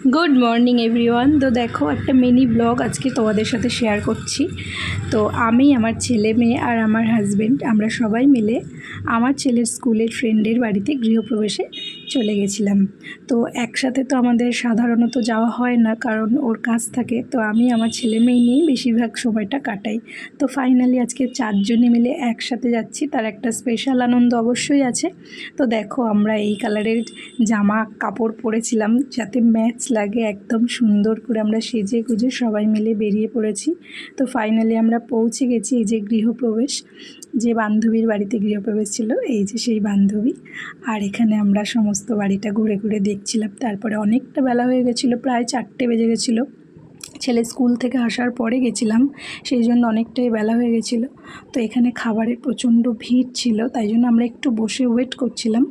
Good morning everyone. তো দেখো একটা মিনি ব্লগ আজকে তোমাদের সাথে শেয়ার করছি। তো আমি, আমার ছেলে মেয়ে আর আমার হাজব্যান্ড আমরা সবাই মিলে আমার ছেলের স্কুলের ফ্রেন্ডের বাড়িতে গৃহপ্রবেশে চলে গেছিলাম। তো একসাথে তো আমাদের সাধারণত যাওয়া হয় না, কারণ ওর কাজ থাকে। তো আমি আমার ছেলে মেয়ে নিয়েই বেশিরভাগ সময়টা কাটাই। তো ফাইনালি আজকে 4 জনে মিলে একসাথে যাচ্ছি, তার একটা স্পেশাল আনন্দ অবশ্যই আছে। তো দেখো আমরা এই কালারের জামা কাপড় পরেছিলাম যাতে ম্যাচ লাগে, একদম সুন্দর করে আমরা সেজে গুজে সবাই মিলে বেরিয়ে পড়েছি। তো ফাইনালি আমরা পৌঁছে গেছি এই যে গৃহপ্রবেশ, যে বান্ধবীর বাড়িতে গৃহপ্রবেশ ছিল, এই যে সেই বান্ধবী। আর এখানে আমরা সমস্ত বাড়িটা ঘুরে ঘুরে দেখছিলাম। তারপরে অনেকটা বেলা হয়ে গেছিলো, প্রায় 4টে বেজে গেছিলো। ছেলে স্কুল থেকে আসার পরে গেছিলাম, সেই জন্য অনেকটাই বেলা হয়ে গেছিলো। তো এখানে খাবারের প্রচণ্ড ভিড় ছিল, তাই জন্য আমরা একটু বসে ওয়েট করছিলাম।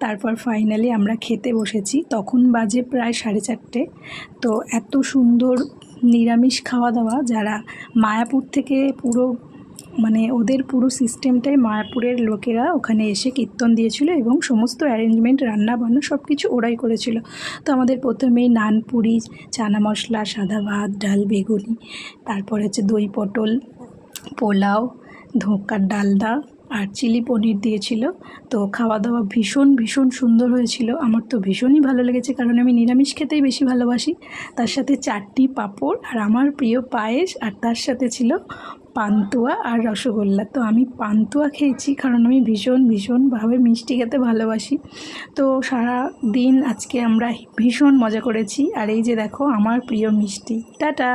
তারপর ফাইনালি আমরা খেতে বসেছি, তখন বাজে প্রায় 4:30। তো এত সুন্দর নিরামিষ খাওয়া দাওয়া, যারা মায়াপুর থেকে পুরো ওদের পুরো সিস্টেমটাই মায়াপুরের লোকেরা ওখানে এসে কীর্তন দিয়েছিল এবং সমস্ত অ্যারেঞ্জমেন্ট রান্না বান্না সব কিছু ওরাই করেছিল। তো আমাদের প্রথমেই নান, পুরি, চানা মশলা, সাদা ভাত, ডাল, বেগুনি, তারপর হচ্ছে দই পটল, পোলাও, ধোঁকার ডালনা আর চিলি পনির দিয়েছিল। তো খাওয়া দাওয়া ভীষণ ভীষণ সুন্দর হয়েছিল। আমার তো ভীষণই ভালো লেগেছে, কারণ আমি নিরামিষ খেতেই বেশি ভালোবাসি। তার সাথে চাটনি, পাঁপড় আর আমার প্রিয় পায়েস, আর তার সাথে ছিল পান্তুয়া আর রসগোল্লা। তো আমি পান্তুয়া খেয়েছি, কারণ আমি ভীষণভাবে মিষ্টি খেতে ভালোবাসি। তো সারা দিন আজকে আমরা ভীষণ মজা করেছি। আর এই যে দেখো আমার প্রিয় মিষ্টি। টাটা।